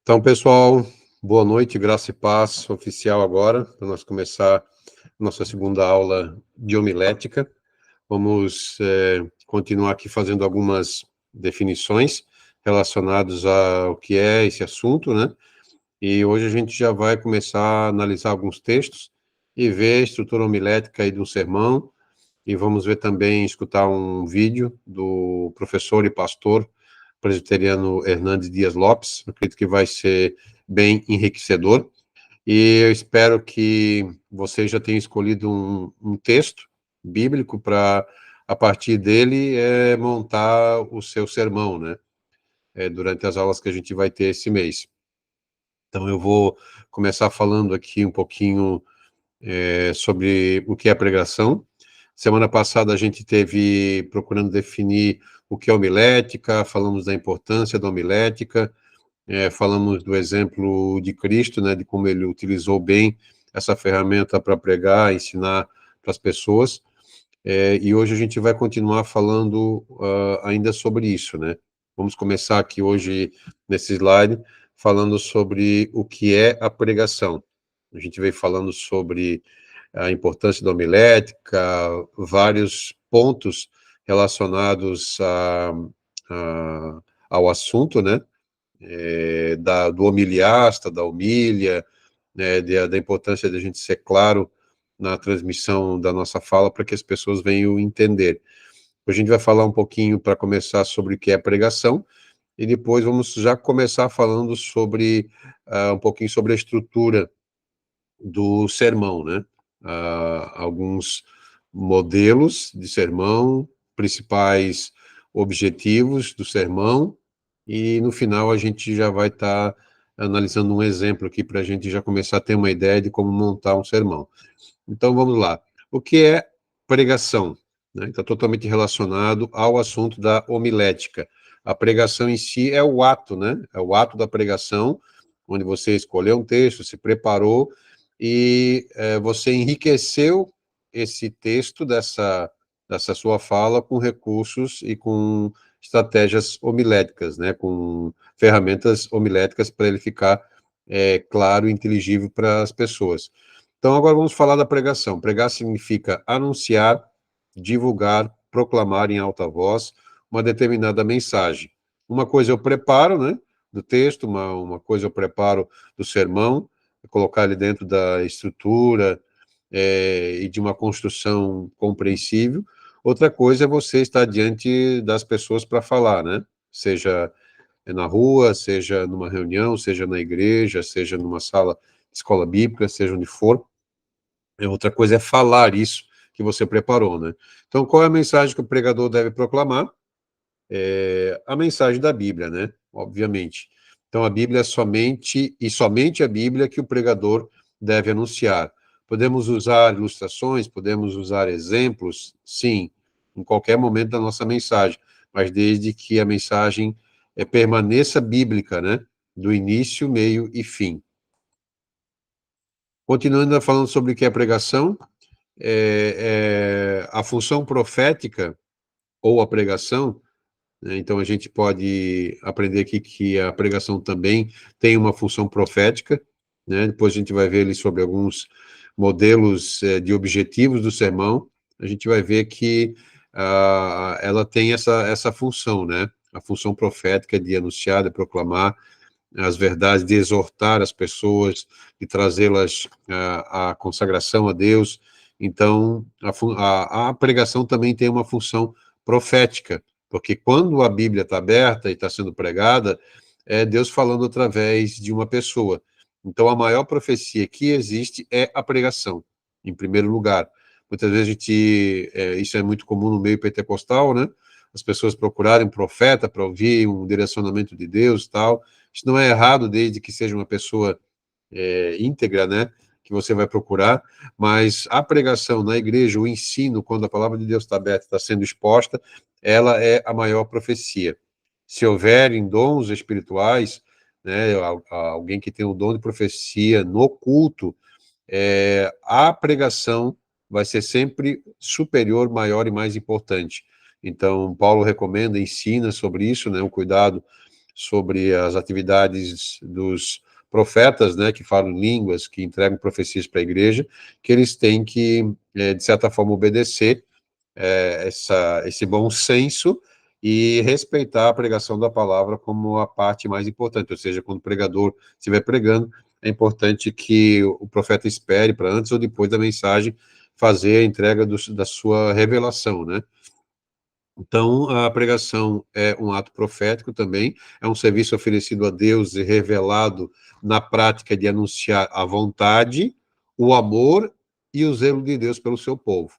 Então, pessoal, boa noite, graça e paz oficial agora, para nós começar nossa segunda aula de homilética. Vamos continuar aqui fazendo algumas definições relacionadas ao que é esse assunto, né? E hoje a gente já vai começar a analisar alguns textos e ver a estrutura homilética aí de um sermão, e vamos ver também, escutar um vídeo do professor e pastor presbiteriano Hernandes Dias Lopes. Eu acredito que vai ser bem enriquecedor, e eu espero que você já tenha escolhido um texto bíblico para, a partir dele, montar o seu sermão, né? Durante as aulas que a gente vai ter esse mês. Então, eu vou começar falando aqui um pouquinho sobre o que é a pregação. Semana passada a gente teve procurando definir o que é homilética, falamos da importância da homilética, falamos do exemplo de Cristo, né, de como ele utilizou bem essa ferramenta para pregar, ensinar para as pessoas, e hoje a gente vai continuar falando ainda sobre isso, né? Vamos começar aqui hoje, nesse slide, falando sobre o que é a pregação. A gente veio falando sobre a importância da homilética, vários pontos relacionados ao assunto, né? Do homiliasta, da homília, né, da importância de a gente ser claro na transmissão da nossa fala para que as pessoas venham entender. Hoje a gente vai falar um pouquinho, para começar, sobre o que é pregação, e depois vamos já começar falando sobre um pouquinho sobre a estrutura do sermão, né? Alguns modelos de sermão, principais objetivos do sermão, e no final a gente já vai estar analisando um exemplo aqui para a gente já começar a ter uma ideia de como montar um sermão. Então vamos lá. O que é pregação? Né? Está totalmente relacionado ao assunto da homilética. A pregação em si é o ato, né? É o ato da pregação, onde você escolheu um texto, se preparou e você enriqueceu esse texto dessa sua fala com recursos e com estratégias homiléticas, né? Com ferramentas homiléticas para ele ficar claro e inteligível para as pessoas. Então, agora vamos falar da pregação. Pregar significa anunciar, divulgar, proclamar em alta voz uma determinada mensagem. Uma coisa eu preparo, né, do texto, uma coisa eu preparo do sermão, colocar ele dentro da estrutura e de uma construção compreensível. Outra coisa é você estar diante das pessoas para falar, né, seja na rua, seja numa reunião, seja na igreja, seja numa sala de escola bíblica, seja onde for. Outra coisa é falar isso que você preparou, né? Então, qual é a mensagem que o pregador deve proclamar? A mensagem da Bíblia, né? Obviamente. Então, a Bíblia é somente, e somente a Bíblia que o pregador deve anunciar. Podemos usar ilustrações, podemos usar exemplos, sim, em qualquer momento da nossa mensagem, mas desde que a mensagem permaneça bíblica, né? Do início, meio e fim. Continuando falando sobre o que é pregação, a função profética ou a pregação, né? Então a gente pode aprender aqui que a pregação também tem uma função profética, né? Depois a gente vai ver ali sobre alguns modelos de objetivos do sermão. A gente vai ver que ela tem essa função, né? A função profética de anunciar, de proclamar as verdades, de exortar as pessoas, de trazê-las à consagração a Deus. Então, a pregação também tem uma função profética, porque quando a Bíblia está aberta e está sendo pregada, é Deus falando através de uma pessoa. Então, a maior profecia que existe é a pregação, em primeiro lugar. Muitas vezes isso é muito comum no meio pentecostal, né? As pessoas procurarem um profeta para ouvir um direcionamento de Deus e tal. Isso não é errado, desde que seja uma pessoa íntegra, né, que você vai procurar, mas a pregação na igreja, o ensino, quando a palavra de Deus está aberta, está sendo exposta, ela é a maior profecia. Se houverem dons espirituais, né, alguém que tem o dom de profecia no culto, a pregação vai ser sempre superior, maior e mais importante. Então, Paulo recomenda, ensina sobre isso, né, o cuidado sobre as atividades dos profetas, né, que falam línguas, que entregam profecias para a igreja, que eles têm que, de certa forma, obedecer esse bom senso e respeitar a pregação da palavra como a parte mais importante, ou seja, quando o pregador estiver pregando, é importante que o profeta espere para antes ou depois da mensagem fazer a entrega da sua revelação, né? Então, a pregação é um ato profético também, é um serviço oferecido a Deus e revelado na prática de anunciar a vontade, o amor e o zelo de Deus pelo seu povo.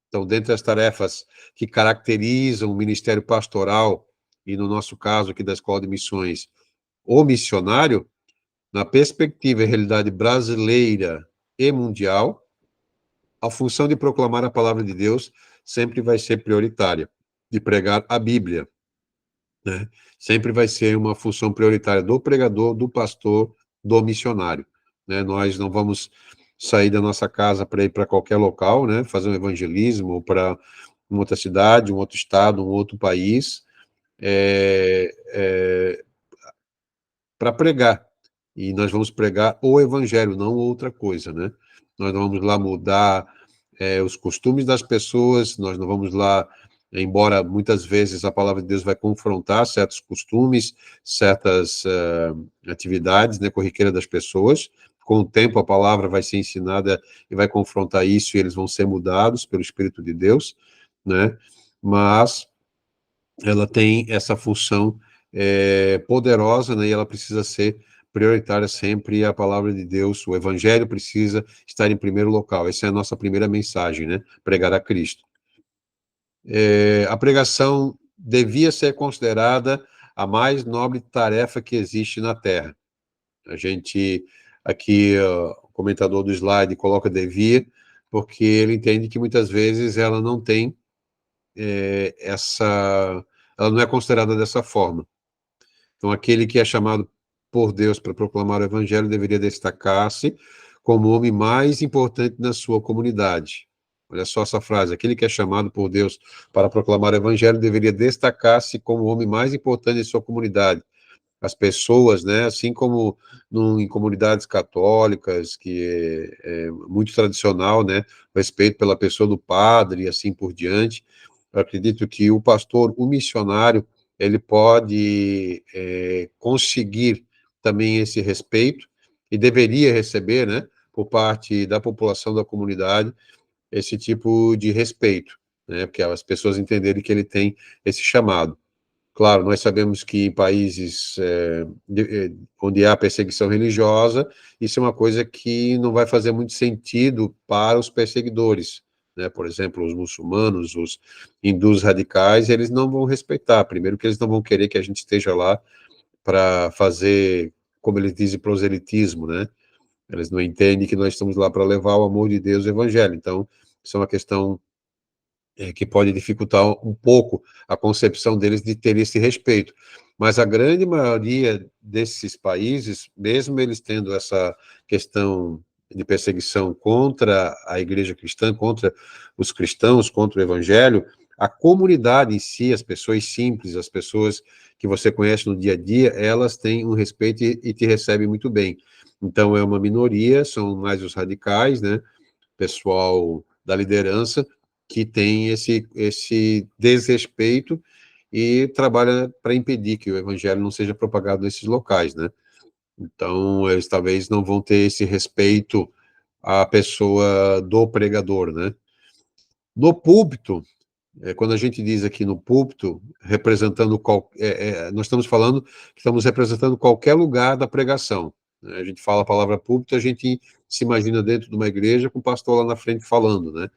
Então, dentre as tarefas que caracterizam o ministério pastoral, e no nosso caso aqui da Escola de Missões, o missionário, na perspectiva e realidade brasileira e mundial, a função de proclamar a palavra de Deus sempre vai ser prioritária, de pregar a Bíblia, né? Sempre vai ser uma função prioritária do pregador, do pastor, do missionário, né? Nós não vamos sair da nossa casa para ir para qualquer local, né? Fazer um evangelismo ou para uma outra cidade, um outro estado, um outro país, para pregar. E nós vamos pregar o evangelho, não outra coisa, né? Nós não vamos lá mudar os costumes das pessoas, nós não vamos lá, embora muitas vezes a palavra de Deus vai confrontar certos costumes, certas atividades, né, corriqueiras das pessoas. Com o tempo a palavra vai ser ensinada e vai confrontar isso e eles vão ser mudados pelo Espírito de Deus, né? Mas ela tem essa função poderosa, né, e ela precisa ser prioritária sempre, a palavra de Deus, o evangelho precisa estar em primeiro local. Essa é a nossa primeira mensagem, né? Pregar a Cristo. A pregação devia ser considerada a mais nobre tarefa que existe na Terra. A gente, aqui, o comentador do slide coloca devia, porque ele entende que muitas vezes ela não tem ela não é considerada dessa forma. Então, aquele que é chamado por Deus para proclamar o evangelho deveria destacar-se como o homem mais importante na sua comunidade. Olha só essa frase: aquele que é chamado por Deus para proclamar o evangelho deveria destacar-se como o homem mais importante em sua comunidade. As pessoas, né, assim como em comunidades católicas, que é muito tradicional, né, o respeito pela pessoa do padre e assim por diante, eu acredito que o pastor, o missionário, ele pode conseguir também esse respeito e deveria receber, né, por parte da população da comunidade, esse tipo de respeito, né, porque as pessoas entenderem que ele tem esse chamado. Claro, nós sabemos que em países onde há perseguição religiosa, isso é uma coisa que não vai fazer muito sentido para os perseguidores, né? Por exemplo, os muçulmanos, os hindus radicais, eles não vão respeitar. Primeiro que eles não vão querer que a gente esteja lá para fazer, como eles dizem, proselitismo, né? Eles não entendem que nós estamos lá para levar o amor de Deus, o evangelho. Então, isso é uma questão que pode dificultar um pouco a concepção deles de ter esse respeito. Mas a grande maioria desses países, mesmo eles tendo essa questão de perseguição contra a igreja cristã, contra os cristãos, contra o evangelho, a comunidade em si, as pessoas simples, as pessoas que você conhece no dia a dia, elas têm um respeito e te recebem muito bem. Então, é uma minoria, são mais os radicais, né? Pessoal da liderança, que tem esse desrespeito e trabalha para impedir que o evangelho não seja propagado nesses locais, né? Então, eles talvez não vão ter esse respeito à pessoa do pregador, né? No púlpito, quando a gente diz aqui no púlpito, representando nós estamos falando que estamos representando qualquer lugar da pregação, né? A gente fala a palavra púlpito, a gente se imagina dentro de uma igreja com o pastor lá na frente falando, né?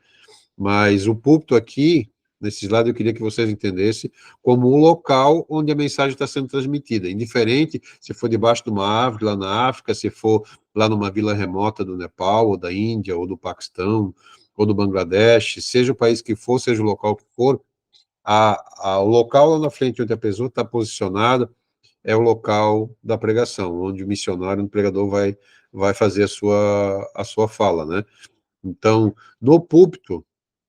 Mas o púlpito aqui, nesse slide, eu queria que vocês entendessem como o local onde a mensagem está sendo transmitida, indiferente se for debaixo de uma árvore lá na África, se for lá numa vila remota do Nepal, ou da Índia, ou do Paquistão, ou do Bangladesh, seja o país que for, seja o local que for, o local lá na frente onde a pessoa está posicionada é o local da pregação, onde o missionário, o pregador vai fazer a sua fala, né? Então, no púlpito,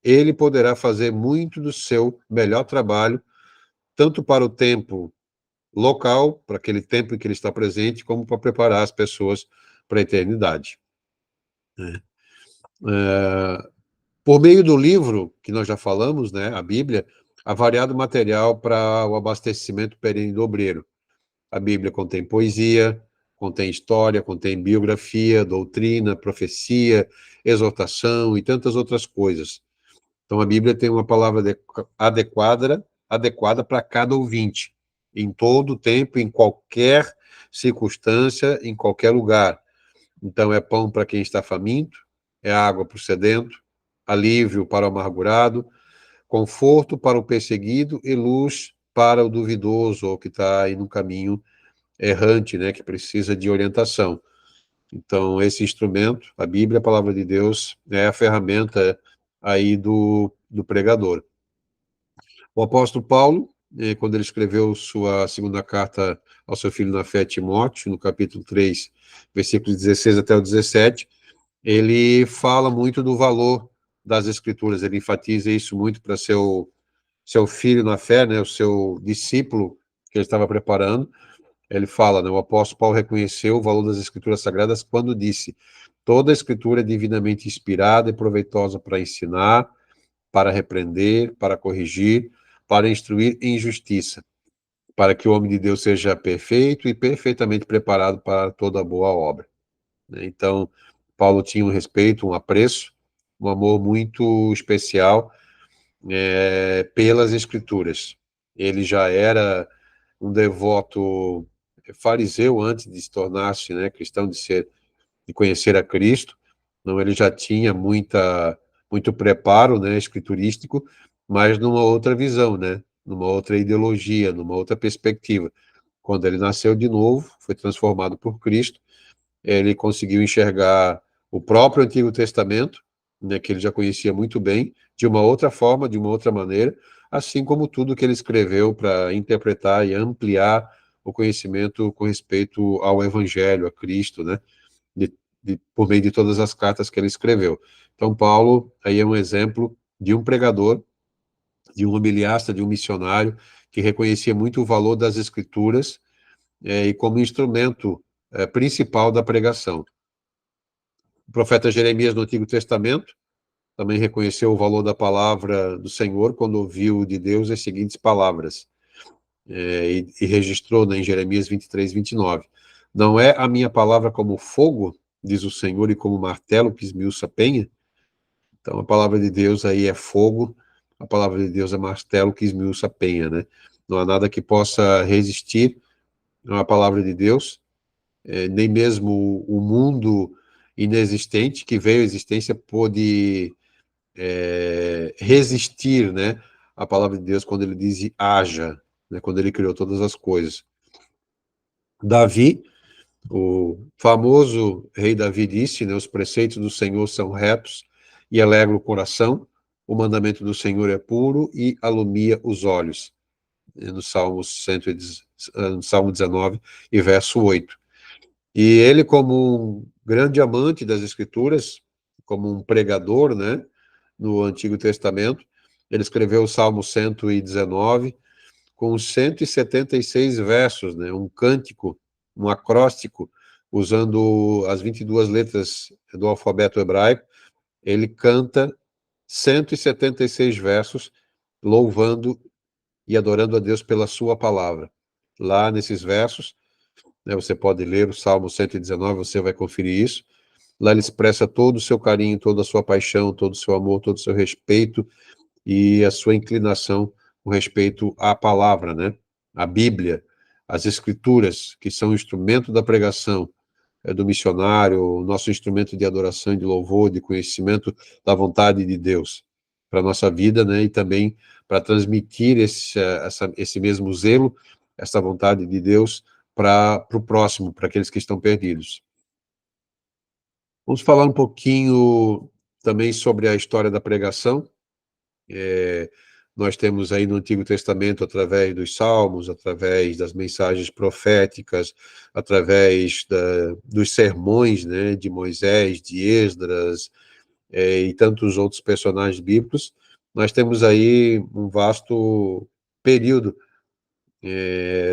ele poderá fazer muito do seu melhor trabalho, tanto para o tempo local, para aquele tempo em que ele está presente, como para preparar as pessoas para a eternidade. Por meio do livro, que nós já falamos, né, a Bíblia, há variado material para o abastecimento perene do obreiro. A Bíblia contém poesia, contém história, contém biografia, doutrina, profecia, exortação e tantas outras coisas. Então a Bíblia tem uma palavra adequada para cada ouvinte, em todo tempo, em qualquer circunstância, em qualquer lugar. Então é pão para quem está faminto, é água para o sedento, alívio para o amargurado, conforto para o perseguido e luz para o duvidoso ou que está aí no caminho errante, né, que precisa de orientação. Então, esse instrumento, a Bíblia, a palavra de Deus, é a ferramenta aí do pregador. O apóstolo Paulo, quando ele escreveu sua segunda carta ao seu filho na fé, Timóteo, no capítulo 3, versículos 16 até o 17, ele fala muito do valor das Escrituras, ele enfatiza isso muito para seu filho na fé, né, o seu discípulo que ele estava preparando. Ele fala, né, o apóstolo Paulo reconheceu o valor das Escrituras Sagradas quando disse: toda a Escritura é divinamente inspirada e proveitosa para ensinar, para repreender, para corrigir, para instruir em justiça, para que o homem de Deus seja perfeito e perfeitamente preparado para toda boa obra. Então, Paulo tinha um respeito, um apreço, um amor muito especial pelas Escrituras. Ele já era um devoto fariseu antes de se tornar-se, né, cristão, de conhecer a Cristo. Então, ele já tinha muito preparo, né, escriturístico, mas numa outra visão, né, numa outra ideologia, numa outra perspectiva. Quando ele nasceu de novo, foi transformado por Cristo, ele conseguiu enxergar o próprio Antigo Testamento, né, que ele já conhecia muito bem, de uma outra forma, de uma outra maneira, assim como tudo que ele escreveu para interpretar e ampliar o conhecimento com respeito ao Evangelho, a Cristo, né, por meio de todas as cartas que ele escreveu. Então, Paulo aí é um exemplo de um pregador, de um homiliasta, de um missionário, que reconhecia muito o valor das Escrituras e como instrumento principal da pregação. O profeta Jeremias, no Antigo Testamento, também reconheceu o valor da palavra do Senhor quando ouviu de Deus as seguintes palavras, e registrou, né, em Jeremias 23, 29. Não é a minha palavra como fogo, diz o Senhor, e como martelo que esmiuça a penha? Então, a palavra de Deus aí é fogo, a palavra de Deus é martelo que esmiuça a penha, né? Não há nada que possa resistir à palavra de Deus, nem mesmo o mundo inexistente que veio à existência pôde resistir, né, à palavra de Deus quando ele diz haja, né, quando ele criou todas as coisas. Davi, o famoso rei Davi disse, né, os preceitos do Senhor são retos e alegra o coração, o mandamento do Senhor é puro e alumia os olhos, no no Salmo 19 e verso 8. E ele, como um grande amante das Escrituras, como um pregador, né, no Antigo Testamento, ele escreveu o Salmo 119, com 176 versos, né, um cântico, um acróstico, usando as 22 letras do alfabeto hebraico. Ele canta 176 versos, louvando e adorando a Deus pela sua palavra. Lá nesses versos, né, você pode ler o Salmo 119, você vai conferir isso. Lá ele expressa todo o seu carinho, toda a sua paixão, todo o seu amor, todo o seu respeito e a sua inclinação com respeito à palavra, né? A Bíblia, as Escrituras, que são o instrumento da pregação do missionário, o nosso instrumento de adoração, de louvor, de conhecimento da vontade de Deus para a nossa vida, né? E também para transmitir esse mesmo zelo, essa vontade de Deus para o próximo, para aqueles que estão perdidos. Vamos falar um pouquinho também sobre a história da pregação. Nós temos aí no Antigo Testamento, através dos Salmos, através das mensagens proféticas, através dos sermões, né, de Moisés, de Esdras, e tantos outros personagens bíblicos, nós temos aí um vasto período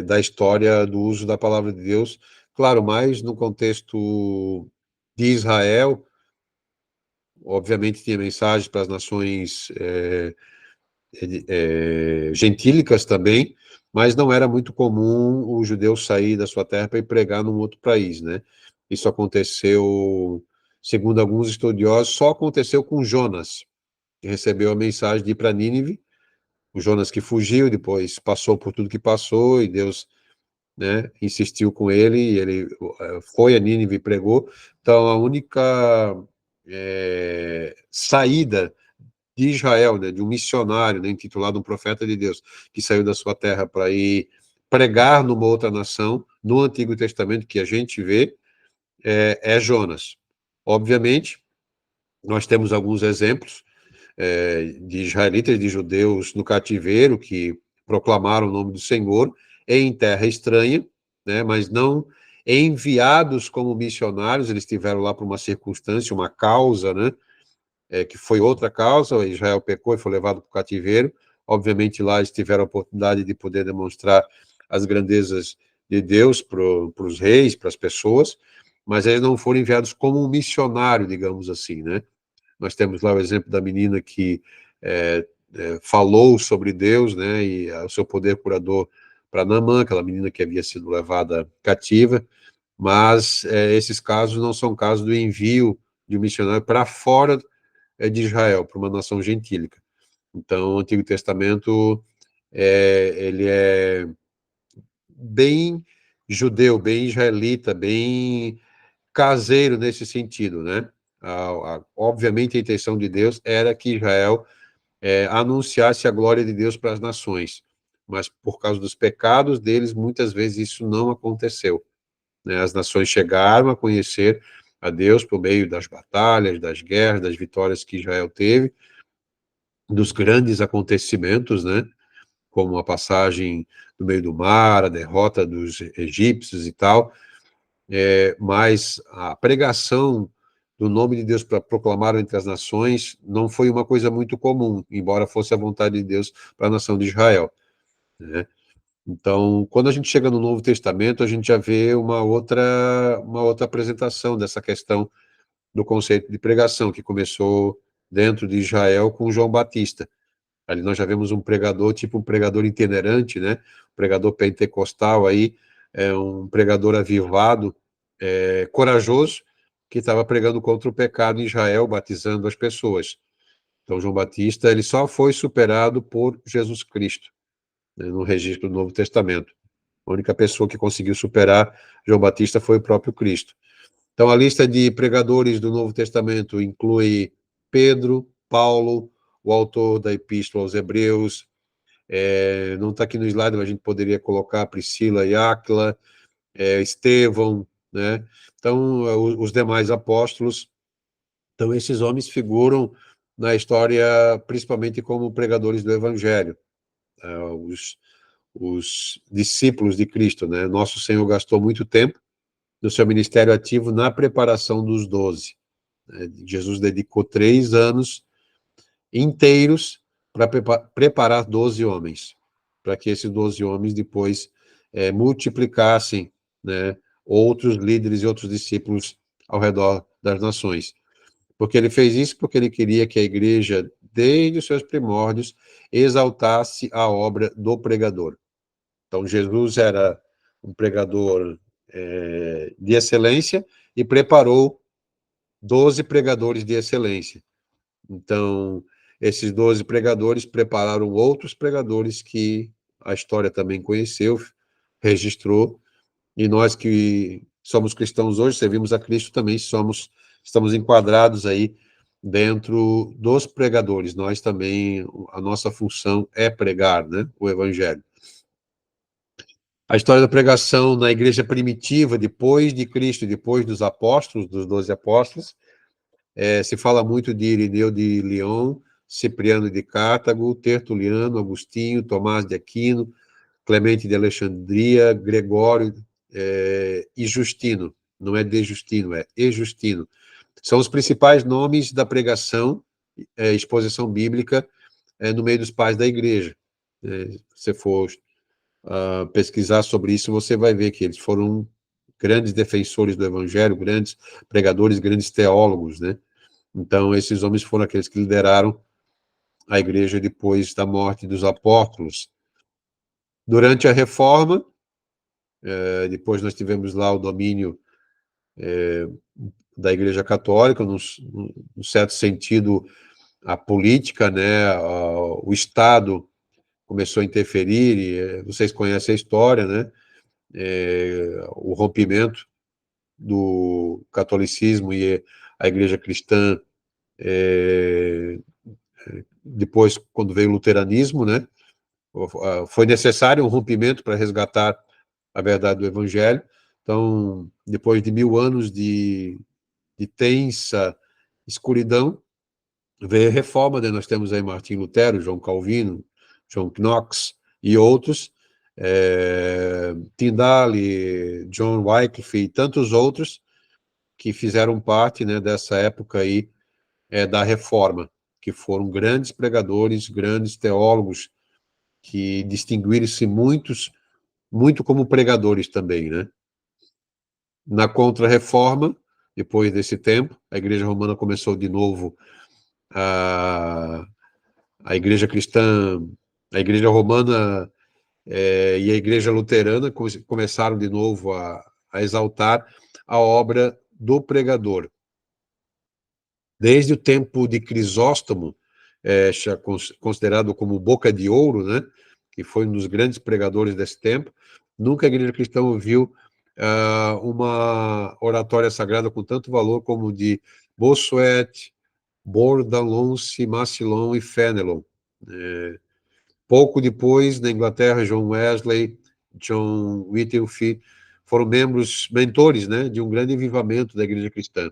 da história do uso da palavra de Deus, claro, mais no contexto de Israel. Obviamente tinha mensagens para as nações gentílicas também, mas não era muito comum o judeu sair da sua terra para ir pregar num outro país, né? Isso aconteceu, segundo alguns estudiosos, só aconteceu com Jonas, que recebeu a mensagem de ir para Nínive. O Jonas que fugiu, depois passou por tudo que passou, e Deus, né, insistiu com ele, e ele foi a Nínive e pregou. Então, a única saída de Israel, né, de um missionário, né, intitulado um profeta de Deus, que saiu da sua terra para ir pregar numa outra nação, no Antigo Testamento, que a gente vê, é Jonas. Obviamente, nós temos alguns exemplos de israelitas, de judeus no cativeiro, que proclamaram o nome do Senhor em terra estranha, né, mas não enviados como missionários. Eles estiveram lá por uma circunstância, uma causa, né, que foi outra causa. Israel pecou e foi levado para o cativeiro. Obviamente, lá eles tiveram a oportunidade de poder demonstrar as grandezas de Deus para os reis, para as pessoas, mas eles não foram enviados como um missionário, digamos assim, né? Nós temos lá o exemplo da menina que falou sobre Deus, né, e o seu poder curador para Naamã, aquela menina que havia sido levada cativa, mas esses casos não são casos do envio de um missionário para fora de Israel, para uma nação gentílica. Então, o Antigo Testamento, ele é bem judeu, bem israelita, bem caseiro nesse sentido, né? Obviamente, a intenção de Deus era que Israel anunciasse a glória de Deus para as nações, mas por causa dos pecados deles, muitas vezes isso não aconteceu, né? As nações chegaram a conhecer a Deus por meio das batalhas, das guerras, das vitórias que Israel teve, dos grandes acontecimentos, né? Como a passagem no meio do mar, a derrota dos egípcios e tal, mas a pregação do nome de Deus para proclamar entre as nações não foi uma coisa muito comum, embora fosse a vontade de Deus para a nação de Israel, né? Então, quando a gente chega no Novo Testamento, a gente já vê uma outra apresentação dessa questão do conceito de pregação, que começou dentro de Israel com João Batista. Ali nós já vemos um pregador, tipo um pregador itinerante, né? Um pregador pentecostal aí, um pregador avivado, corajoso, que estava pregando contra o pecado em Israel, batizando as pessoas. Então, João Batista, ele só foi superado por Jesus Cristo, né, no registro do Novo Testamento. A única pessoa que conseguiu superar João Batista foi o próprio Cristo. Então, a lista de pregadores do Novo Testamento inclui Pedro, Paulo, o autor da Epístola aos Hebreus, não está aqui no slide, mas a gente poderia colocar Priscila e Áquila, Estevão, né? Então, os demais apóstolos. Então, esses homens figuram na história principalmente como pregadores do Evangelho, os discípulos de Cristo, né? Nosso Senhor gastou muito tempo no seu ministério ativo na preparação dos 12. Jesus dedicou 3 anos inteiros para preparar 12 homens, para que esses 12 homens depois multiplicassem, né, outros líderes e outros discípulos ao redor das nações. Porque ele fez isso porque ele queria que a igreja, desde os seus primórdios, exaltasse a obra do pregador. Então, Jesus era um pregador de excelência e preparou 12 pregadores de excelência. Então, esses 12 pregadores prepararam outros pregadores que a história também conheceu, registrou, e nós que somos cristãos hoje, servimos a Cristo, também estamos enquadrados aí dentro dos pregadores. Nós também, a nossa função é pregar, né, o Evangelho. A história da pregação na igreja primitiva, depois de Cristo, depois dos apóstolos, dos 12 apóstolos, se fala muito de Irineu de Lyon, Cipriano de Cartago, Tertuliano, Agostinho, Tomás de Aquino, Clemente de Alexandria, Gregório e Justino. Não é de Justino, é e Justino. São os principais nomes da pregação, exposição bíblica no meio dos pais da igreja. Se for pesquisar sobre isso, você vai ver que eles foram grandes defensores do evangelho, grandes pregadores, grandes teólogos, né? Então, esses homens foram aqueles que lideraram a igreja depois da morte dos apóstolos. Durante a Reforma, depois nós tivemos lá o domínio da Igreja Católica, num certo sentido, a política, né, o Estado começou a interferir, e vocês conhecem a história, né, o rompimento do catolicismo e a Igreja Cristã, depois, quando veio o luteranismo, né, foi necessário um rompimento para resgatar a verdade do Evangelho. Então, depois de 1000 anos de tensa escuridão, veio a reforma, né? Nós temos aí Martim Lutero, João Calvino, John Knox e outros, Tyndale, John Wycliffe e tantos outros que fizeram parte, né, dessa época aí da reforma, que foram grandes pregadores, grandes teólogos, que distinguiram-se muito como pregadores também, né? Na Contra-Reforma, depois desse tempo, a Igreja Romana começou de novo a Igreja Cristã, a Igreja Romana e a Igreja Luterana começaram de novo a exaltar a obra do pregador. Desde o tempo de Crisóstomo, considerado como boca de ouro, né, que foi um dos grandes pregadores desse tempo, nunca a Igreja Cristã ouviu uma oratória sagrada com tanto valor como de Bossuet, Bordalonce, Massillon e Fenelon. Pouco depois, na Inglaterra, John Wesley, John Whitefield foram mentores, né, de um grande avivamento da Igreja Cristã.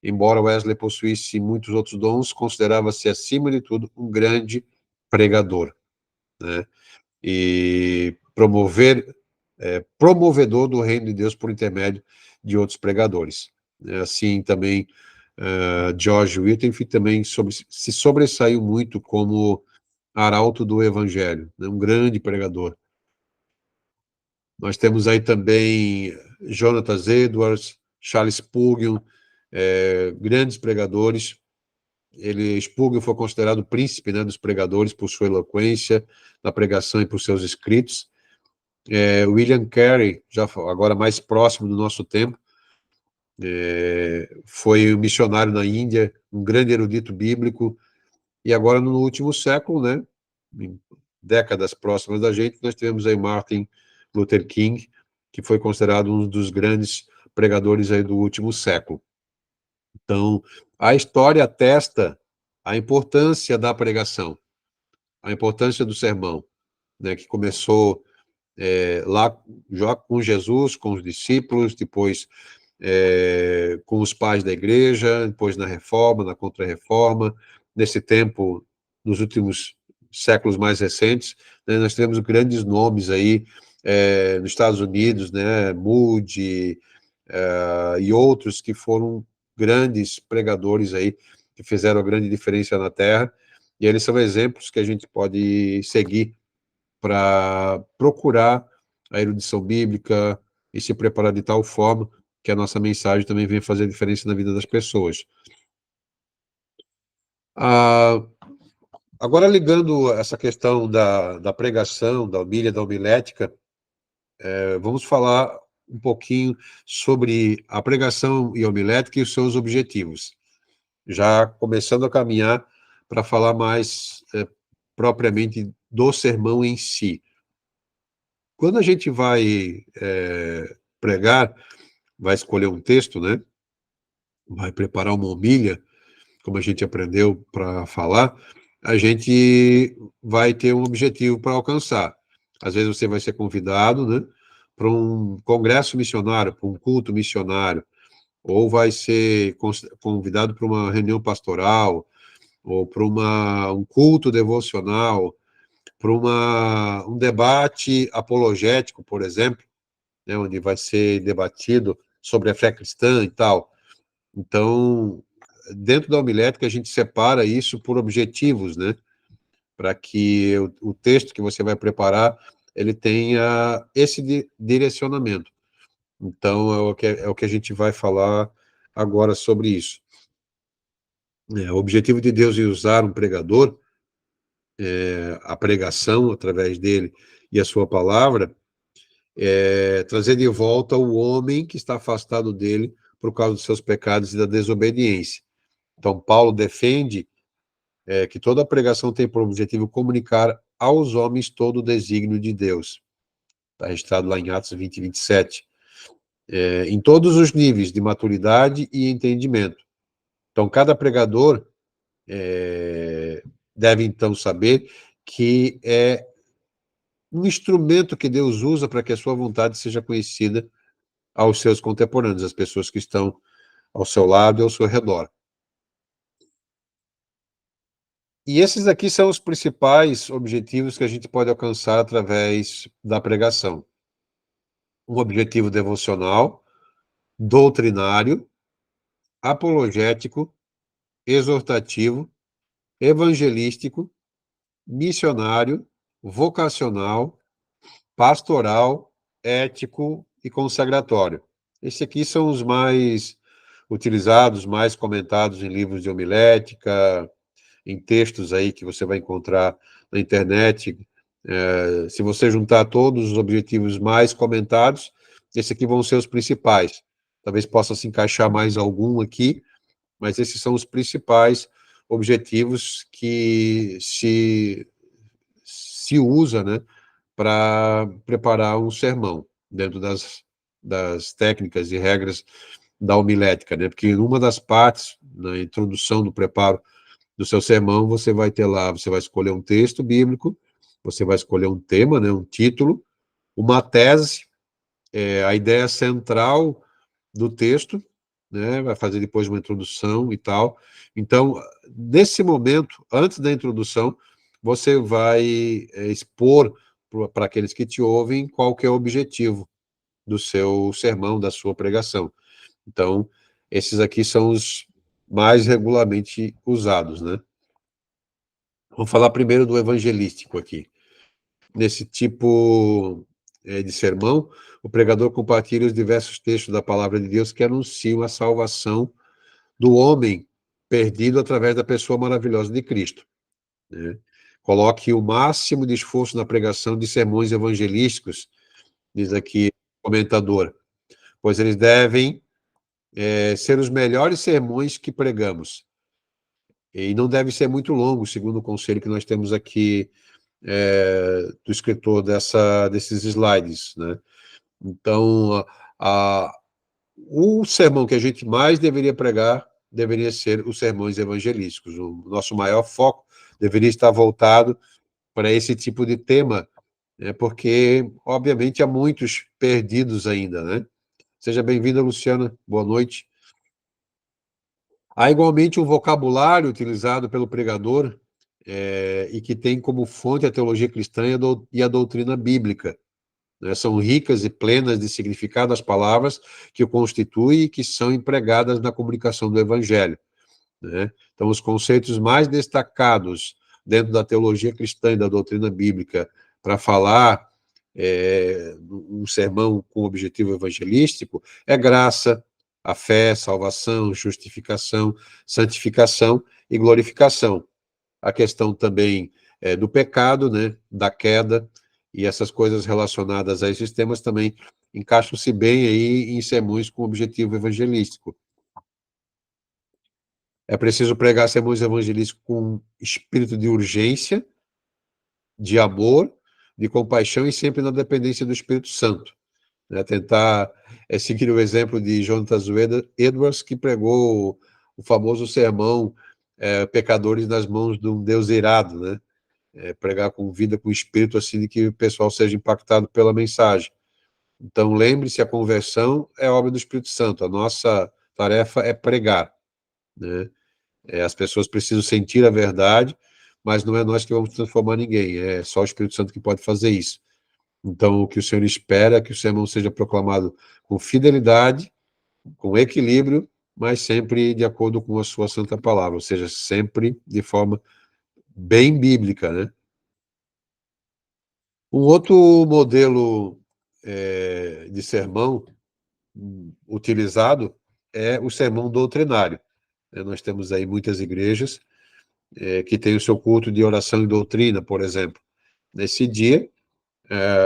Embora Wesley possuísse muitos outros dons, considerava-se, acima de tudo, um grande pregador, né? E promovedor do reino de Deus por intermédio de outros pregadores. Assim também George Whitefield também se sobressaiu muito como arauto do evangelho, né? Um grande pregador. Nós temos aí também Jonathan Edwards, Charles Spurgeon, grandes pregadores. Spurgeon foi considerado o príncipe, né, dos pregadores por sua eloquência na pregação e por seus escritos. William Carey, já agora mais próximo do nosso tempo, foi um missionário na Índia, um grande erudito bíblico, e agora no último século, né, em décadas próximas da gente, nós tivemos aí Martin Luther King, que foi considerado um dos grandes pregadores aí do último século. Então, a história atesta a importância da pregação, a importância do sermão, né, que começou lá já com Jesus, com os discípulos, depois com os pais da igreja, depois na Reforma, na Contra-Reforma, nesse tempo, nos últimos séculos mais recentes, né, nós temos grandes nomes aí nos Estados Unidos, né, Moody e outros que foram grandes pregadores aí, que fizeram a grande diferença na Terra, e eles são exemplos que a gente pode seguir para procurar a erudição bíblica e se preparar de tal forma que a nossa mensagem também venha fazer diferença na vida das pessoas. Agora, ligando essa questão da pregação, da homilia, da homilética, vamos falar um pouquinho sobre a pregação e a homilética e os seus objetivos, já começando a caminhar para falar mais propriamente do sermão em si. Quando a gente vai pregar, vai escolher um texto, né? Vai preparar uma homilia, como a gente aprendeu para falar, a gente vai ter um objetivo para alcançar. Às vezes você vai ser convidado, né, para um congresso missionário, para um culto missionário, ou vai ser convidado para uma reunião pastoral, ou para um culto devocional, para um debate apologético, por exemplo, né, onde vai ser debatido sobre a fé cristã e tal. Então, dentro da homilética, a gente separa isso por objetivos, né? Para que o texto que você vai preparar ele tenha esse direcionamento. Então, é o que a gente vai falar agora sobre isso. O objetivo de Deus em usar um pregador, a pregação através dele e a sua palavra, é trazer de volta o homem que está afastado dele por causa dos seus pecados e da desobediência. Então, Paulo defende que toda a pregação tem por objetivo comunicar aos homens todo o desígnio de Deus. Está registrado lá em Atos 20, 27. Em todos os níveis de maturidade e entendimento. Então, cada pregador deve, então, saber que é um instrumento que Deus usa para que a sua vontade seja conhecida aos seus contemporâneos, as pessoas que estão ao seu lado e ao seu redor. E esses aqui são os principais objetivos que a gente pode alcançar através da pregação. Um objetivo devocional, doutrinário, apologético, exortativo, evangelístico, missionário, vocacional, pastoral, ético e consagratório. Esses aqui são os mais utilizados, mais comentados em livros de homilética, em textos aí que você vai encontrar na internet. Se você juntar todos os objetivos mais comentados, esses aqui vão ser os principais. Talvez possa se encaixar mais algum aqui, mas esses são os principais objetivos que se usa, né, para preparar um sermão, dentro das técnicas e regras da homilética, né? Porque numa das partes, na introdução do preparo do seu sermão, você vai ter lá, você vai escolher um texto bíblico, você vai escolher um tema, né, um título, uma tese, a ideia central do texto, né, vai fazer depois uma introdução e tal. Então, nesse momento, antes da introdução, você vai expor para aqueles que te ouvem qual que é o objetivo do seu sermão, da sua pregação. Então, esses aqui são os mais regularmente usados, né? Vamos falar primeiro do evangelístico aqui. Nesse tipo de sermão, o pregador compartilha os diversos textos da palavra de Deus que anunciam a salvação do homem perdido através da pessoa maravilhosa de Cristo, né? Coloque o máximo de esforço na pregação de sermões evangelísticos, diz aqui o comentador, pois eles devem ser os melhores sermões que pregamos. E não deve ser muito longo, segundo o conselho que nós temos aqui do escritor desses slides, né? Então, o sermão que a gente mais deveria pregar deveria ser os sermões evangelísticos. O nosso maior foco deveria estar voltado para esse tipo de tema, né? Porque, obviamente, há muitos perdidos ainda, né? Seja bem-vinda, Luciana. Boa noite. Há igualmente um vocabulário utilizado pelo pregador e que tem como fonte a teologia cristã e a doutrina bíblica, né? São ricas e plenas de significado as palavras que o constituem e que são empregadas na comunicação do evangelho, né? Então, os conceitos mais destacados dentro da teologia cristã e da doutrina bíblica para falar um sermão com objetivo evangelístico é graça, a fé, salvação, justificação, santificação e glorificação. A questão também do pecado, né, da queda, e essas coisas relacionadas a esses temas também encaixam-se bem aí em sermões com objetivo evangelístico. É preciso pregar sermões evangelísticos com espírito de urgência, de amor, de compaixão e sempre na dependência do Espírito Santo, né? Tentar seguir o exemplo de Jonathan Edwards, que pregou o famoso sermão Pecadores nas mãos de um Deus irado, né? Pregar com vida, com espírito, assim, de que o pessoal seja impactado pela mensagem. Então, lembre-se, a conversão é obra do Espírito Santo, a nossa tarefa é pregar, né? As pessoas precisam sentir a verdade, mas não é nós que vamos transformar ninguém, é só o Espírito Santo que pode fazer isso. Então, o que o Senhor espera é que o sermão seja proclamado com fidelidade, com equilíbrio, mas sempre de acordo com a sua santa palavra, ou seja, sempre de forma bem bíblica, né? Um outro modelo de sermão utilizado é o sermão doutrinário. Nós temos aí muitas igrejas que têm o seu culto de oração e doutrina, por exemplo. Nesse dia,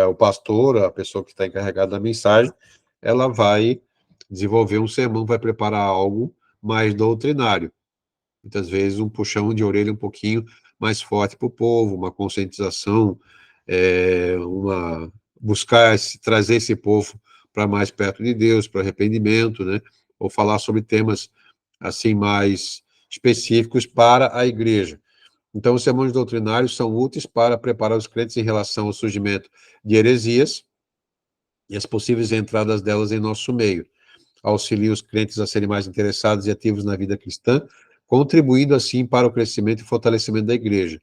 o pastor, a pessoa que está encarregada da mensagem, ela vai desenvolver um sermão, vai preparar algo mais doutrinário. Muitas vezes um puxão de orelha um pouquinho mais forte para o povo, uma conscientização, buscar trazer esse povo para mais perto de Deus, para arrependimento, né? Ou falar sobre temas assim mais específicos para a igreja. Então, os sermões doutrinários são úteis para preparar os crentes em relação ao surgimento de heresias e as possíveis entradas delas em nosso meio. Auxilia os crentes a serem mais interessados e ativos na vida cristã, contribuindo assim para o crescimento e fortalecimento da igreja.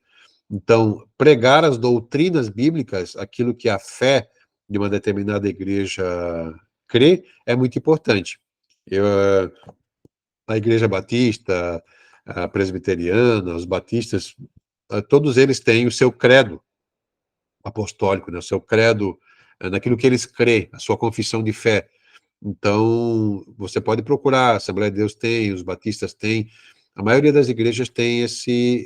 Então, pregar as doutrinas bíblicas, aquilo que a fé de uma determinada igreja crê, é muito importante. A igreja batista, a presbiteriana, os batistas, todos eles têm o seu credo apostólico, né, o seu credo naquilo que eles crêem, a sua confissão de fé. Então, você pode procurar, a Assembleia de Deus tem, os batistas têm, a maioria das igrejas tem essas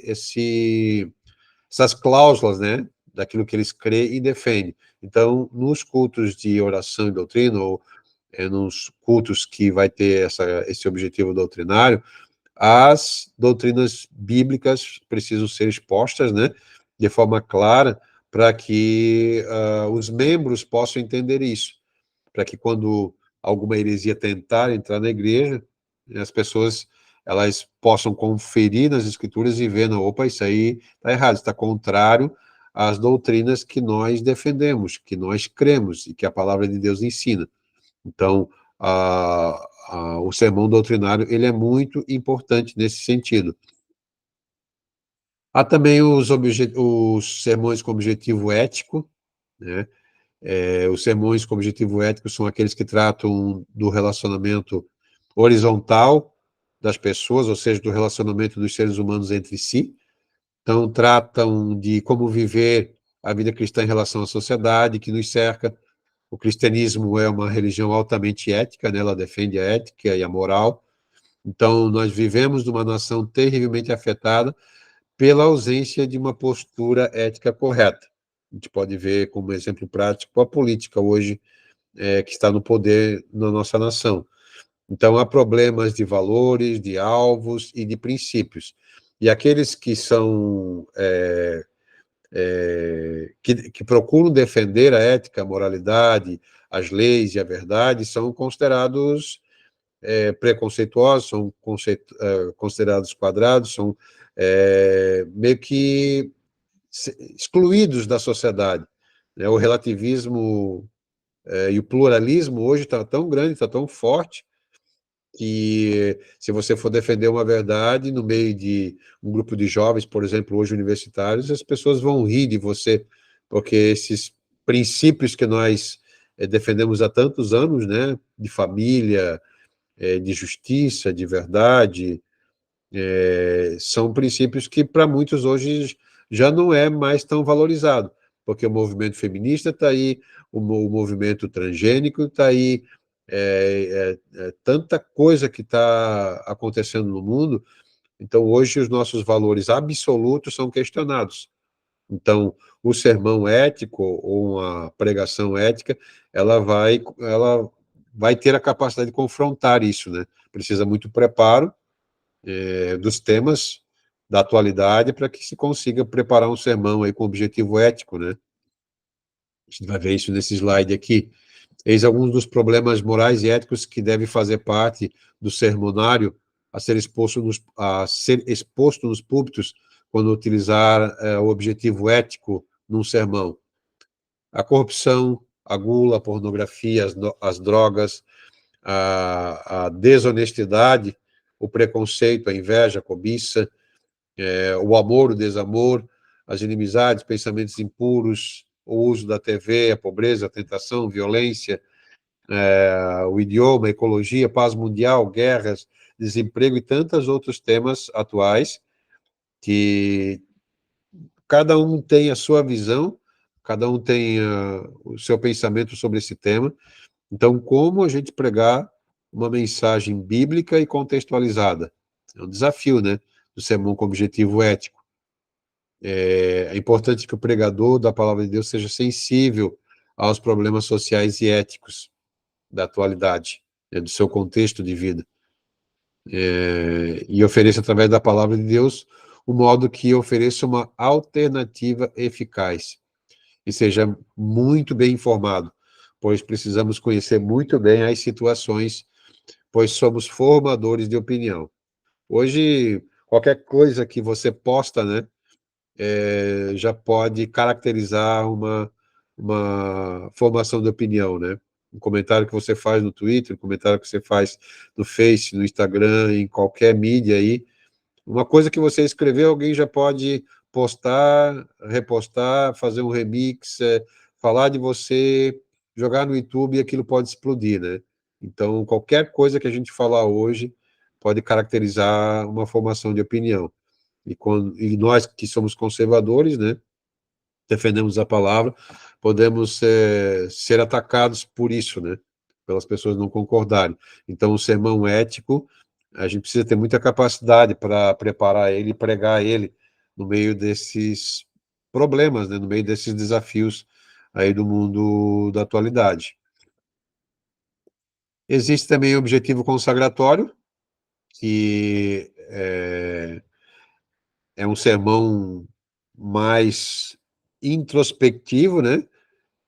cláusulas, né, daquilo que eles creem e defendem. Então, nos cultos de oração e doutrina, ou nos cultos que vai ter esse objetivo doutrinário, as doutrinas bíblicas precisam ser expostas, né, de forma clara, para que os membros possam entender isso, para que quando alguma heresia tentar entrar na igreja, as pessoas elas possam conferir nas escrituras e ver, não, opa, isso aí está errado, está contrário às doutrinas que nós defendemos, que nós cremos e que a palavra de Deus ensina. Então, o sermão doutrinário ele é muito importante nesse sentido. Há também os sermões com objetivo ético, né? Os sermões com objetivo ético são aqueles que tratam do relacionamento horizontal das pessoas, ou seja, do relacionamento dos seres humanos entre si. Então, tratam de como viver a vida cristã em relação à sociedade que nos cerca. O cristianismo é uma religião altamente ética, né? Ela defende a ética e a moral. Então, nós vivemos numa nação terrivelmente afetada pela ausência de uma postura ética correta. A gente pode ver como exemplo prático a política hoje que está no poder na nossa nação. Então, há problemas de valores, de alvos e de princípios. E aqueles que são que procuram defender a ética, a moralidade, as leis e a verdade são considerados preconceituosos, são considerados quadrados, são meio que excluídos da sociedade. Né? O relativismo e o pluralismo hoje está tão grande, está tão forte, que se você for defender uma verdade no meio de um grupo de jovens, por exemplo, hoje universitários, as pessoas vão rir de você, porque esses princípios que nós defendemos há tantos anos, né, de família, de justiça, de verdade, são princípios que para muitos hoje já não é mais tão valorizado, porque o movimento feminista está aí, o movimento transgênico está aí, tanta coisa que está acontecendo no mundo, então hoje os nossos valores absolutos são questionados. Então, o sermão ético ou uma pregação ética, ela vai ter a capacidade de confrontar isso, né? Precisa muito preparo dos temas da atualidade para que se consiga preparar um sermão aí com objetivo ético, né? A gente vai ver isso nesse slide aqui. Eis alguns dos problemas morais e éticos que devem fazer parte do sermonário a ser exposto nos púlpitos quando utilizar o objetivo ético num sermão. A corrupção, a gula, a pornografia, as drogas, a desonestidade, o preconceito, a inveja, a cobiça, o amor, o desamor, as inimizades, pensamentos impuros, o uso da TV, a pobreza, a tentação, violência, o idioma, a ecologia, paz mundial, guerras, desemprego e tantos outros temas atuais que cada um tem a sua visão, cada um tem o seu pensamento sobre esse tema. Então, como a gente pregar uma mensagem bíblica e contextualizada? É um desafio, né? Do sermão com objetivo ético. É importante que o pregador da palavra de Deus seja sensível aos problemas sociais e éticos da atualidade, né, do seu contexto de vida. E ofereça, através da palavra de Deus, o modo que ofereça uma alternativa eficaz. E seja muito bem informado, pois precisamos conhecer muito bem as situações, pois somos formadores de opinião. Hoje, qualquer coisa que você posta, né, já pode caracterizar uma formação de opinião, né? Um comentário que você faz no Twitter, um comentário que você faz no Face, no Instagram, em qualquer mídia aí, uma coisa que você escreveu, alguém já pode postar, repostar, fazer um remix, falar de você, jogar no YouTube e aquilo pode explodir, né? Então, qualquer coisa que a gente falar hoje pode caracterizar uma formação de opinião. E nós que somos conservadores, né, defendemos a palavra, podemos ser atacados por isso, né, pelas pessoas não concordarem. Então, o sermão ético, a gente precisa ter muita capacidade para preparar ele e pregar ele no meio desses problemas, né, no meio desses desafios aí do mundo da atualidade. Existe também o objetivo consagratório, que é um sermão mais introspectivo, né?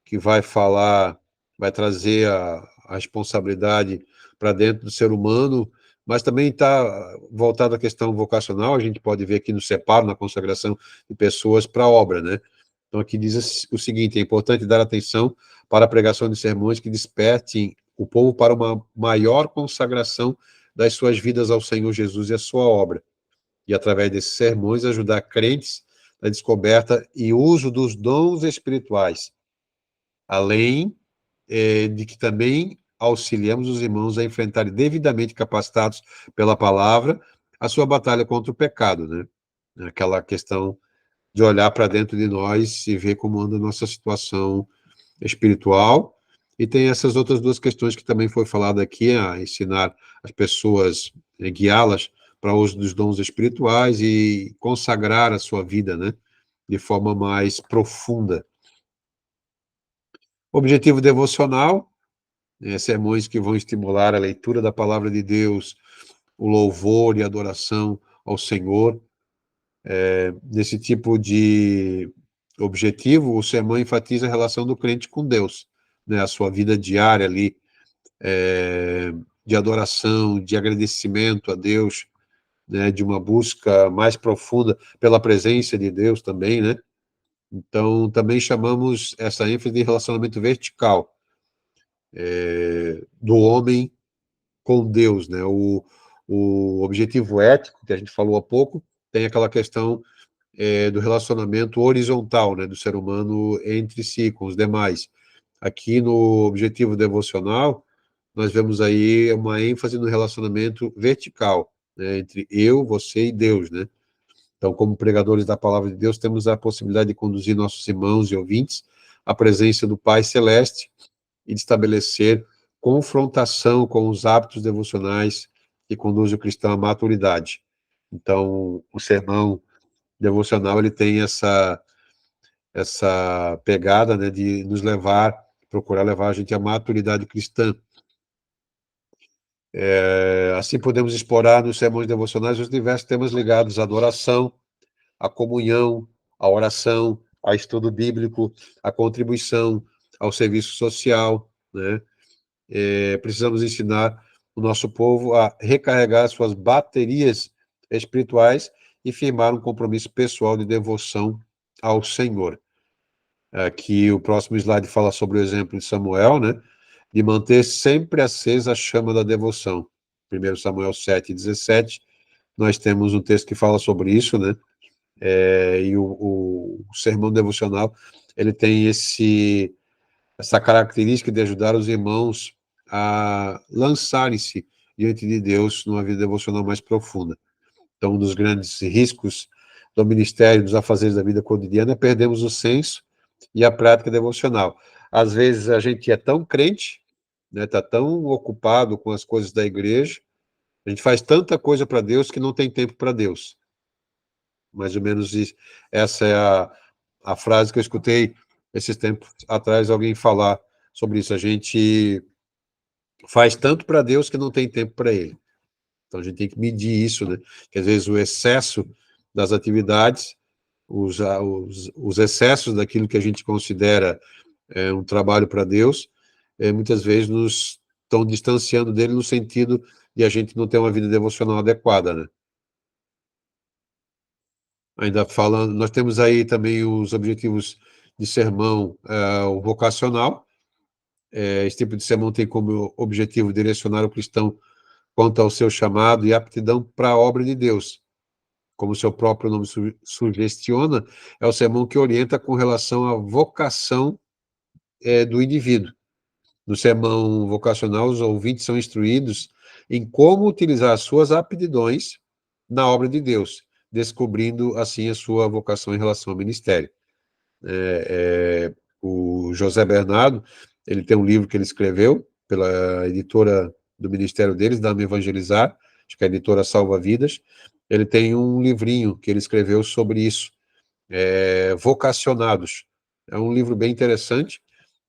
Que vai falar, vai trazer a responsabilidade para dentro do ser humano, mas também está voltado à questão vocacional. A gente pode ver aqui no separo, na consagração de pessoas para a obra, né? Então aqui diz o seguinte: é importante dar atenção para a pregação de sermões que despertem o povo para uma maior consagração das suas vidas ao Senhor Jesus e à sua obra, e através desses sermões ajudar crentes na descoberta e uso dos dons espirituais, além de que também auxiliamos os irmãos a enfrentarem devidamente capacitados pela palavra a sua batalha contra o pecado, né? Aquela questão de olhar para dentro de nós e ver como anda a nossa situação espiritual. E tem essas outras duas questões que também foi falado aqui, a ensinar as pessoas, guiá-las para o uso dos dons espirituais e consagrar a sua vida, né, de forma mais profunda. Objetivo devocional, sermões que vão estimular a leitura da palavra de Deus, o louvor e adoração ao Senhor. Nesse tipo de objetivo, o sermão enfatiza a relação do crente com Deus, né, a sua vida diária ali, de adoração, de agradecimento a Deus, né, de uma busca mais profunda pela presença de Deus também, né? Então, também chamamos essa ênfase de relacionamento vertical, do homem com Deus, né? O objetivo ético, que a gente falou há pouco, tem aquela questão do relacionamento horizontal, né, do ser humano entre si, com os demais. Aqui no objetivo devocional, nós vemos aí uma ênfase no relacionamento vertical, né, entre eu, você e Deus, né? Então, como pregadores da palavra de Deus, temos a possibilidade de conduzir nossos irmãos e ouvintes à presença do Pai Celeste e de estabelecer confrontação com os hábitos devocionais que conduzem o cristão à maturidade. Então, o sermão devocional, ele tem essa pegada, né, de nos levar, procurar levar a gente à maturidade cristã. Assim podemos explorar nos sermões devocionais os diversos temas ligados à adoração, à comunhão, à oração, ao estudo bíblico, à contribuição, ao serviço social, né? Precisamos ensinar o nosso povo a recarregar suas baterias espirituais e firmar um compromisso pessoal de devoção ao Senhor. Aqui o próximo slide fala sobre o exemplo de Samuel, né? De manter sempre acesa a chama da devoção. 1 Samuel 7:17, nós temos um texto que fala sobre isso, né? E o sermão devocional, ele tem essa característica de ajudar os irmãos a lançarem-se diante de Deus numa vida devocional mais profunda. Então, um dos grandes riscos do ministério, dos afazeres da vida cotidiana, é perdermos o senso e a prática devocional. Às vezes a gente é tão crente, né, tá tão ocupado com as coisas da igreja, a gente faz tanta coisa para Deus que não tem tempo para Deus. Mais ou menos isso. Essa é a frase que eu escutei esses tempos atrás alguém falar sobre isso. A gente faz tanto para Deus que não tem tempo para Ele. Então a gente tem que medir isso, né? Que às vezes o excesso das atividades, os excessos daquilo que a gente considera um trabalho para Deus, muitas vezes nos estão distanciando dele no sentido de a gente não ter uma vida devocional adequada, né? Ainda falando, nós temos aí também os objetivos de sermão, o vocacional. Esse tipo de sermão tem como objetivo direcionar o cristão quanto ao seu chamado e aptidão para a obra de Deus. Como o seu próprio nome sugestiona, é o sermão que orienta com relação à vocação do indivíduo. No sermão vocacional, os ouvintes são instruídos em como utilizar as suas aptidões na obra de Deus, descobrindo assim a sua vocação em relação ao ministério. O José Bernardo, ele tem um livro que ele escreveu pela editora do ministério deles, Dá-me Evangelizar, acho que é a editora Salva Vidas. Ele tem um livrinho que ele escreveu sobre isso, Vocacionados. É um livro bem interessante.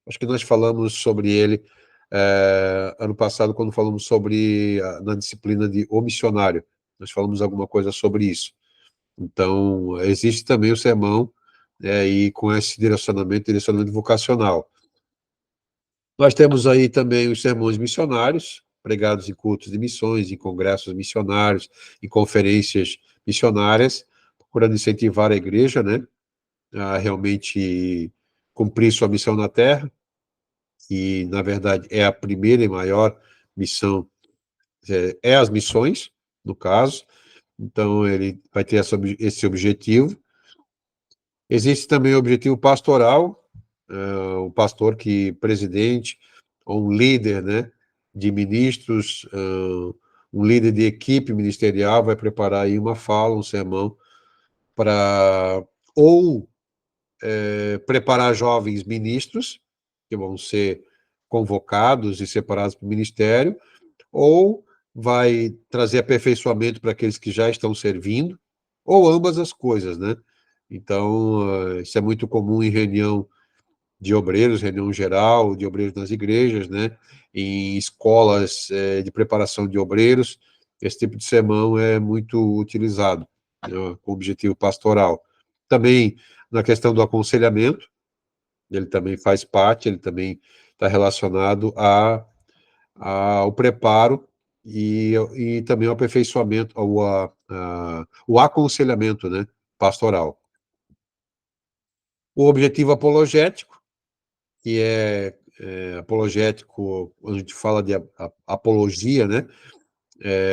Acho que nós falamos sobre ele ano passado, quando falamos sobre, na disciplina de O Missionário. Nós falamos alguma coisa sobre isso. Então, existe também o sermão, e com esse direcionamento vocacional. Nós temos aí também os sermões missionários, pregados em cultos de missões, em congressos missionários, em conferências missionárias, procurando incentivar a igreja, né, a realmente cumprir sua missão na Terra, que, na verdade, é a primeira e maior missão, as missões, no caso. Então, ele vai ter esse objetivo. Existe também o objetivo pastoral, o pastor presidente, ou um líder, né, de ministros, um líder de equipe ministerial vai preparar aí uma fala, um sermão, para ou preparar jovens ministros, que vão ser convocados e separados para o ministério, ou vai trazer aperfeiçoamento para aqueles que já estão servindo, ou ambas as coisas, né? Então, isso é muito comum em reunião de obreiros, reunião geral de obreiros nas igrejas, né? Em escolas de preparação de obreiros, esse tipo de sermão é muito utilizado, né, com objetivo pastoral. Também na questão do aconselhamento, ele também faz parte, ele também está relacionado ao preparo e também ao aperfeiçoamento, o aconselhamento, né, pastoral. O objetivo apologético, que apologético, quando a gente fala de apologia, né,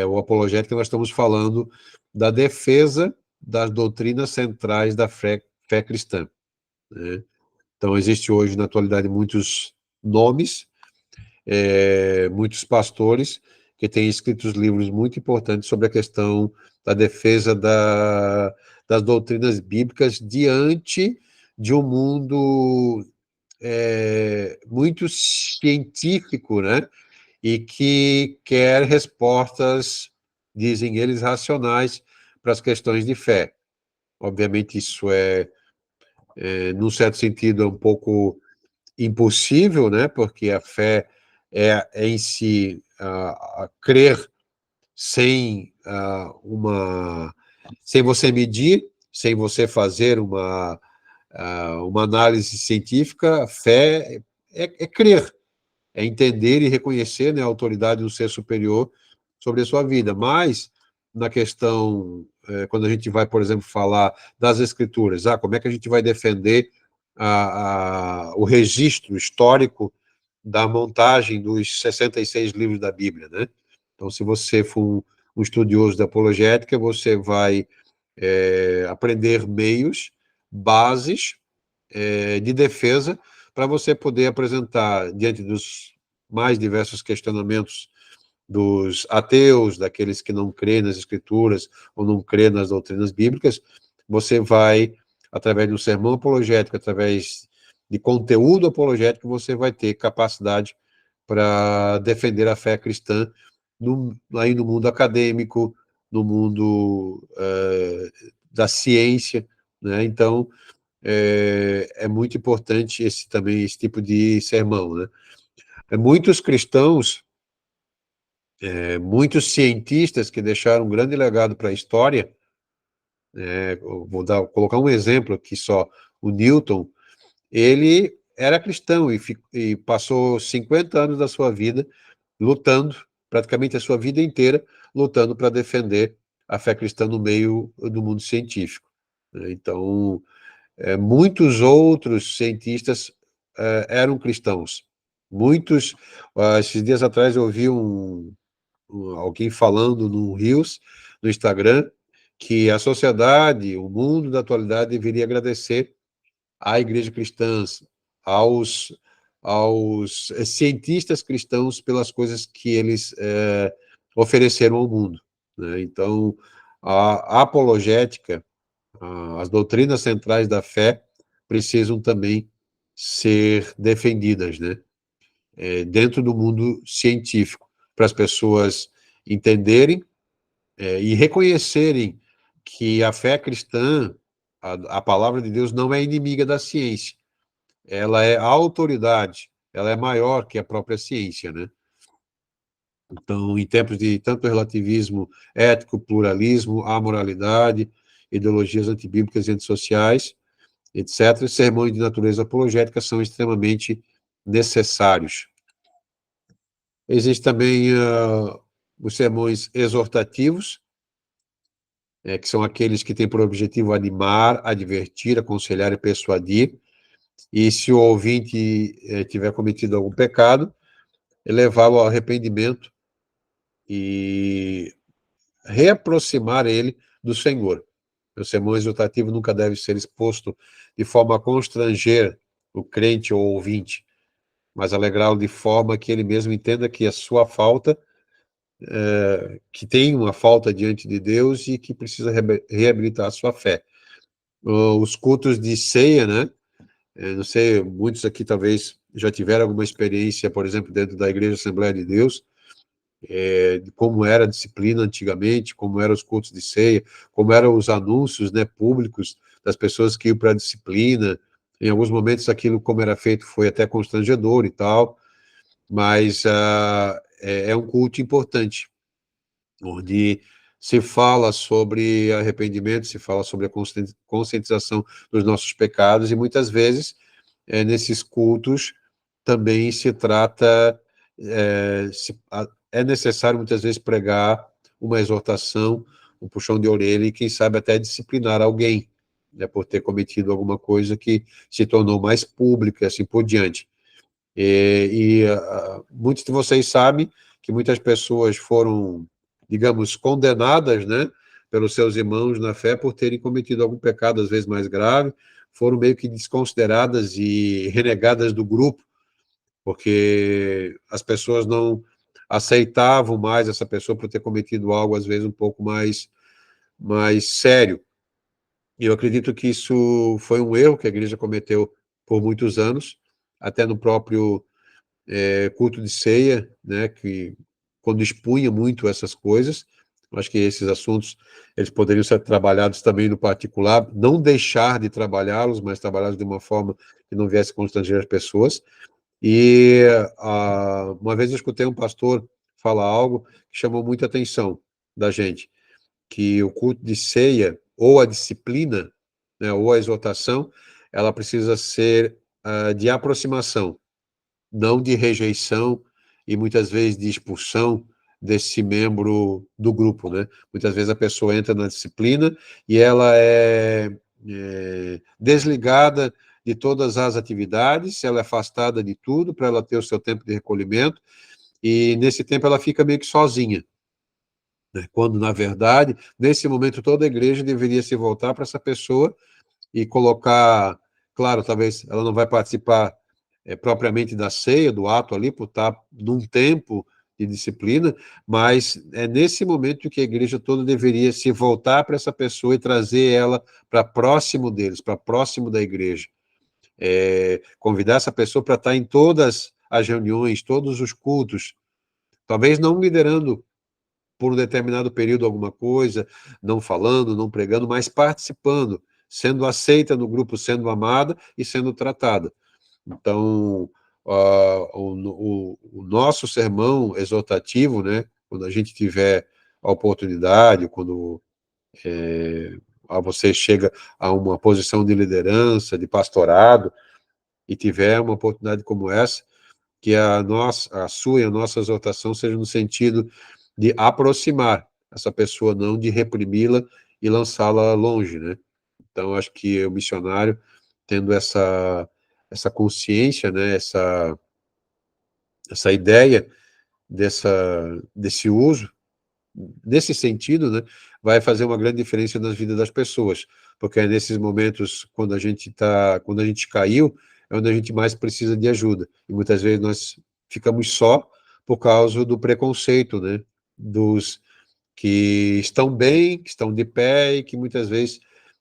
o apologético nós estamos falando da defesa das doutrinas centrais da fé cristã, né? Então, existe hoje, na atualidade, muitos nomes, muitos pastores que têm escrito livros muito importantes sobre a questão da defesa das doutrinas bíblicas diante de um mundo muito científico, né? E que quer respostas, dizem eles, racionais para as questões de fé. Obviamente, isso num certo sentido, é um pouco impossível, né? Porque a fé é em si a crer sem sem você medir, sem você fazer uma análise científica. A fé é crer, é entender e reconhecer, né, a autoridade do ser superior sobre a sua vida. Mas, na questão, quando a gente vai, por exemplo, falar das escrituras, como é que a gente vai defender o registro histórico da montagem dos 66 livros da Bíblia, né? Então, se você for um estudioso da apologética, você vai aprender meios, bases de defesa para você poder apresentar, diante dos mais diversos questionamentos dos ateus, daqueles que não crêem nas escrituras ou não crêem nas doutrinas bíblicas, você vai, através de um sermão apologético, através de conteúdo apologético você vai ter capacidade para defender a fé cristã aí no mundo acadêmico, no mundo da ciência, né? Então, é muito importante também esse tipo de sermão, né? Muitos cristãos, muitos cientistas que deixaram um grande legado para a história, colocar um exemplo aqui só, o Newton, ele era cristão e passou 50 anos da sua vida lutando, praticamente a sua vida inteira, lutando para defender a fé cristã no meio do mundo científico, né? Então, muitos outros cientistas eram cristãos. Muitos, esses dias atrás eu ouvi alguém falando no Reels, no Instagram, que a sociedade, o mundo da atualidade deveria agradecer à igreja cristã, aos cientistas cristãos pelas coisas que eles ofereceram ao mundo, né? Então, a apologética, as doutrinas centrais da fé precisam também ser defendidas, né? Dentro do mundo científico, para as pessoas entenderem e reconhecerem que a fé cristã, a palavra de Deus, não é inimiga da ciência. Ela é a autoridade, ela é maior que a própria ciência, né? Então, em tempos de tanto relativismo ético, pluralismo, amoralidade, ideologias antibíblicas e antissociais, etc., sermões de natureza apologética são extremamente necessários. Existem também os sermões exortativos, que são aqueles que têm por objetivo animar, advertir, aconselhar e persuadir. E se o ouvinte tiver cometido algum pecado, levá-lo ao arrependimento e reaproximar ele do Senhor. O sermão exortativo nunca deve ser exposto de forma a constranger o crente ou ouvinte, mas alegrá-lo de forma que ele mesmo entenda que a sua falta, que tem uma falta diante de Deus e que precisa reabilitar a sua fé. Os cultos de ceia, né? Não sei, muitos aqui talvez já tiveram alguma experiência, por exemplo, dentro da Igreja Assembleia de Deus, de como era a disciplina antigamente, como eram os cultos de ceia, como eram os anúncios, né, públicos das pessoas que iam para a disciplina. Em alguns momentos aquilo como era feito foi até constrangedor e tal, mas é um culto importante, onde se fala sobre arrependimento, se fala sobre a conscientização dos nossos pecados, e muitas vezes, nesses cultos, também se trata, é necessário muitas vezes pregar uma exortação, um puxão de orelha, e quem sabe até disciplinar alguém, né, por ter cometido alguma coisa que se tornou mais pública, assim por diante. Muitos de vocês sabem que muitas pessoas foram, digamos, condenadas, né, pelos seus irmãos na fé por terem cometido algum pecado, às vezes mais grave, foram meio que desconsideradas e renegadas do grupo, porque as pessoas não aceitavam mais essa pessoa por ter cometido algo, às vezes, um pouco mais sério. E eu acredito que isso foi um erro que a igreja cometeu por muitos anos, até no próprio culto de ceia, né, que quando expunha muito essas coisas, acho que esses assuntos eles poderiam ser trabalhados também no particular, não deixar de trabalhá-los, mas trabalhá-los de uma forma que não viesse constranger as pessoas. E uma vez eu escutei um pastor falar algo que chamou muita atenção da gente, que o culto de ceia, ou a disciplina, né, ou a exortação, ela precisa ser de aproximação, não de rejeição e muitas vezes de expulsão desse membro do grupo, né? Muitas vezes a pessoa entra na disciplina e ela é desligada de todas as atividades, ela é afastada de tudo para ela ter o seu tempo de recolhimento, e nesse tempo ela fica meio que sozinha, né? Quando, na verdade, nesse momento toda a igreja deveria se voltar para essa pessoa e colocar, claro, talvez ela não vai participar propriamente da ceia, do ato ali, por estar num tempo de disciplina, mas é nesse momento que a igreja toda deveria se voltar para essa pessoa e trazer ela para próximo deles, para próximo da igreja. convidar essa pessoa para estar em todas as reuniões, todos os cultos, talvez não liderando por um determinado período alguma coisa, não falando, não pregando, mas participando, sendo aceita no grupo, sendo amada e sendo tratada. Então, o nosso sermão exortativo, né, quando a gente tiver a oportunidade, quando você chega a uma posição de liderança, de pastorado, e tiver uma oportunidade como essa, que a sua e a nossa exortação seja no sentido de aproximar essa pessoa, não de reprimi-la e lançá-la longe, né? Então, acho que o missionário, tendo essa consciência, né, essa ideia desse uso, nesse sentido, né, vai fazer uma grande diferença nas vidas das pessoas, porque é nesses momentos, quando a gente caiu, é onde a gente mais precisa de ajuda, e muitas vezes nós ficamos só por causa do preconceito, né, dos que estão bem, que estão de pé e que muitas vezes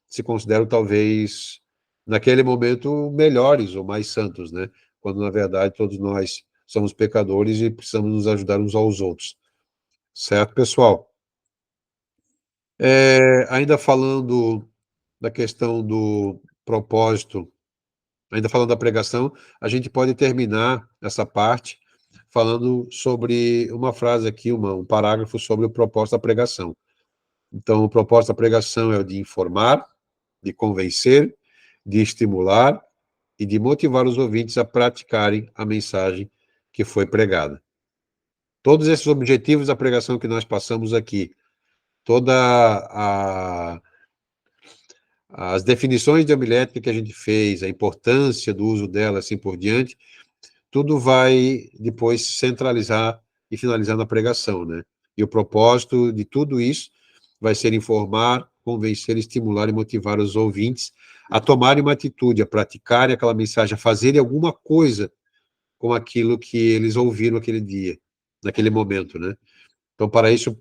se consideram talvez naquele momento melhores ou mais santos, né, quando na verdade todos nós somos pecadores e precisamos nos ajudar uns aos outros. Certo, pessoal? Ainda falando da questão do propósito, ainda falando da pregação, a gente pode terminar essa parte falando sobre uma frase aqui, um parágrafo sobre o propósito da pregação. Então, o propósito da pregação é o de informar, de convencer, de estimular e de motivar os ouvintes a praticarem a mensagem que foi pregada. Todos esses objetivos da pregação que nós passamos aqui, toda a as definições de homilética que a gente fez, a importância do uso dela, assim por diante, tudo vai depois centralizar e finalizar na pregação, né? E o propósito de tudo isso vai ser informar, convencer, estimular e motivar os ouvintes a tomarem uma atitude, a praticarem aquela mensagem, a fazerem alguma coisa com aquilo que eles ouviram aquele dia, naquele momento, né? Então, para isso,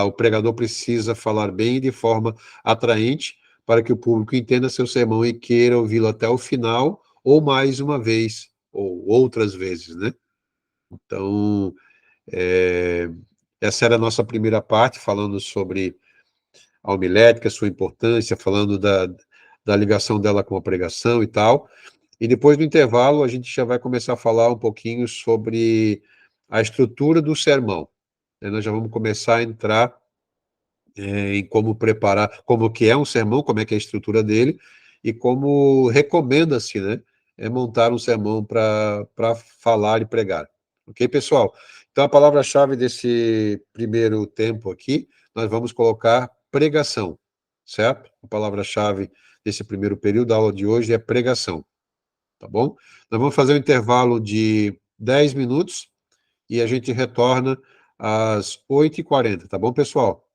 o pregador precisa falar bem e de forma atraente para que o público entenda seu sermão e queira ouvi-lo até o final, ou mais uma vez, ou outras vezes, né? Então, é, essa era a nossa primeira parte, falando sobre a homilética, sua importância, falando da ligação dela com a pregação e tal. E depois do intervalo, a gente já vai começar a falar um pouquinho sobre a estrutura do sermão. Nós já vamos começar a entrar em como preparar, como que é um sermão, como é que é a estrutura dele, e como recomenda-se, né, montar um sermão para falar e pregar. Ok, pessoal? Então, a palavra-chave desse primeiro tempo aqui, nós vamos colocar pregação, certo? A palavra-chave desse primeiro período da aula de hoje é pregação, tá bom? Nós vamos fazer um intervalo de 10 minutos e a gente retorna às 8h40, tá bom, pessoal?